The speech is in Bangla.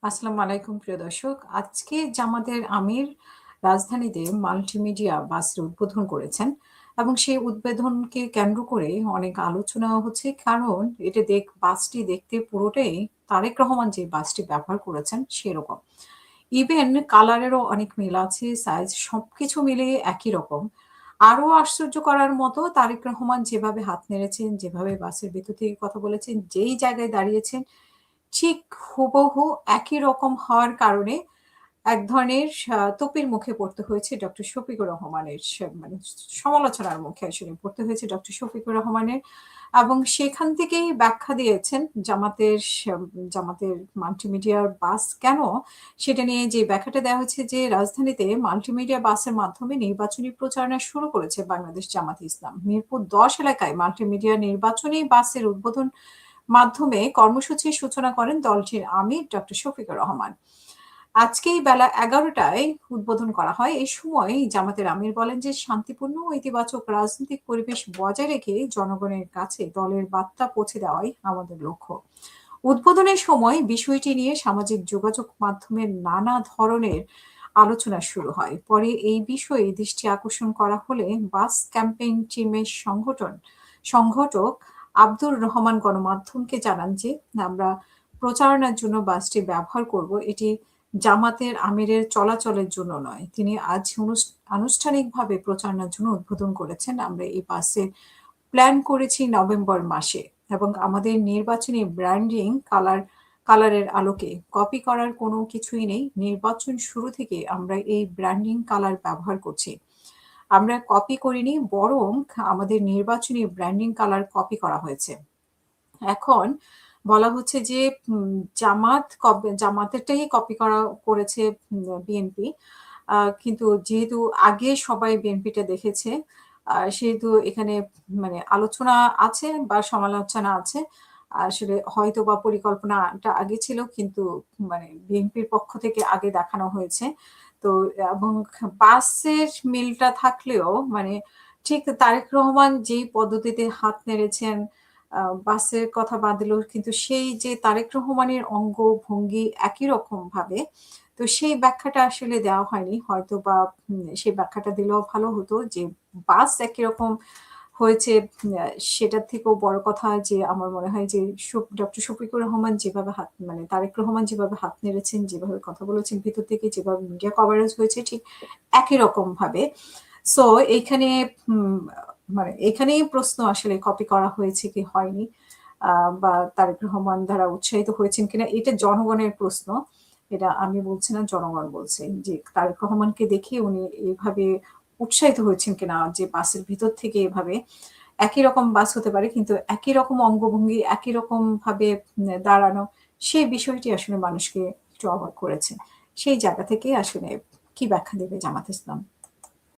আসসালামু আলাইকুম প্রিয় দর্শক। আজকে জামাতের আমির রাজধানীতে মাল্টিমিডিয়া বাসের উদ্বোধন করেছেন এবং সেই উদ্বোধনকে কেন্দ্র করে অনেক আলোচনা হচ্ছে। কারণ বাসটি দেখতে পুরোটাই তারেক রহমান যে বাসটি ব্যবহার করেছেন সেরকম। ইভেন কালারেরও অনেক মিল আছে, সাইজ সবকিছু মিলিয়ে একই রকম। আরো আশ্চর্য করার মতো তারেক রহমান যেভাবে হাত নেড়েছেন, যেভাবে বাসের ভেতর থেকে কথা বলেছেন, যেই জায়গায় দাঁড়িয়েছেন ঠিক হুবহু একই রকম হওয়ার কারণে এক ধরনের তোপের মুখে পড়তে হয়েছে ডক্টর শফিকুর রহমানের মানে সমালোচনার মুখে আসলে পড়তে হয়েছে ডক্টর শফিকুর রহমানের। এবং সেখান থেকেই ব্যাখ্যা দিয়েছেন জামাতের মাল্টিমিডিয়ার বাস কেন, সেটা নিয়ে যে ব্যাখ্যাটা দেওয়া হয়েছে যে রাজধানীতে মাল্টিমিডিয়া বাসের মাধ্যমে নির্বাচনী প্রচারণা শুরু করেছে বাংলাদেশ জামাতে ইসলাম। মিরপুর ১০ এলাকায় মাল্টিমিডিয়া নির্বাচনী বাসের উদ্বোধন মাধ্যমে কর্মসূচির সূচনা করেন দলটির আমির ডক্টর শফিকুর রহমান। আজকেই বেলা ১১টায় উদ্বোধন করা হয়। এই সময় জামাতের আমির বলেন যে শান্তিপূর্ণ ও ইতিবাচক রাজনৈতিক পরিবেশ বজায় রেখে জনগণের কাছে দলের বার্তা পৌঁছে দেওয়াই আমাদের লক্ষ্য। উদ্বোধনের সময় বিষয়টি নিয়ে সামাজিক যোগাযোগ মাধ্যমে নানা ধরনের আলোচনা শুরু হয়। পরে এই বিষয়ে দৃষ্টি আকর্ষণ করা হলে বাস ক্যাম্পেইন টিমের সংগঠক আব্দুর রহমান গণমাধ্যমকে জানান যে আমরা প্রচারণার জন্য বাসটি ব্যবহার করব, এটি জামাতের আমিরের চলাচলের জন্য নয়। তিনি আজ আনুষ্ঠানিকভাবে প্রচারণার জন্য উদ্বোধন করেছেন। আমরা এই বাসের প্ল্যান করেছি নভেম্বর মাসে এবং আমাদের নির্বাচনী ব্র্যান্ডিং কালারের আলোকে কপি করার কোনো কিছুই নেই। নির্বাচন শুরু থেকে আমরা এই ব্র্যান্ডিং কালার ব্যবহার করছি। আমরা কপি করিনি, বরং আমাদের নির্বাচনী ব্র্যান্ডিং কালার কপি করা হয়েছে। এখন বলা হচ্ছে যে জামাতেরটাই কপি করেছে বিএনপি। কিন্তু যেহেতু আগে সবাই বিএনপিটা দেখেছে, সেহেতু এখানে মানে আলোচনা আছে বা সমালোচনা আছে। আসলে হয়তোবা পরিকল্পনাটা আগে ছিল, কিন্তু মানে বিএনপির পক্ষ থেকে আগে দেখানো হয়েছে। তো এবং বাসের মিলটা থাকলেও মানে ঠিক তারেক রহমান যেই পদ্ধতিতে হাত নেড়েছেন, বাসের কথা বাদ দিলেও কিন্তু সেই যে তারেক রহমানের অঙ্গভঙ্গি একই রকমভাবে, তো সেই ব্যাখ্যাটা আসলে দেওয়া হয়নি। হয়তোবা সেই ব্যাখ্যাটা দিলেও ভালো হতো যে বাস একই রকম হয়েছে। সেটার থেকেও বড় কথা যে আমার মনে হয় যে ডক্টর শফিকুর রহমান যেভাবে মানে তারেক রহমান যেভাবে হাত নেড়েছেন, যেভাবে কথা বলেছেন ভিতর থেকে, যেভাবে মিডিয়া কভারেজ হয়েছে ঠিক একই রকমভাবে। সো এইখানে উম মানে এখানেই প্রশ্ন আসলে কপি করা হয়েছে কি হয়নি, বা তারেক রহমান দ্বারা উৎসাহিত হয়েছেন কিনা, এটা জনগণের প্রশ্ন। এটা আমি বলছি না, জনগণ বলছে যে তারেক রহমানকে দেখে উনি এভাবে উৎসাহিত হয়েছেন কিনা যে বাসের ভিতর থেকে এভাবে একই রকম বাস হতে পারে কিন্তু একই রকম অঙ্গভঙ্গি, একই রকম ভাবে দাঁড়ানো, সেই বিষয়টি আসলে মানুষকে একটু অবাক করেছে। সেই জায়গা থেকে আসলে কি ব্যাখ্যা দেবে জামাত ইসলাম?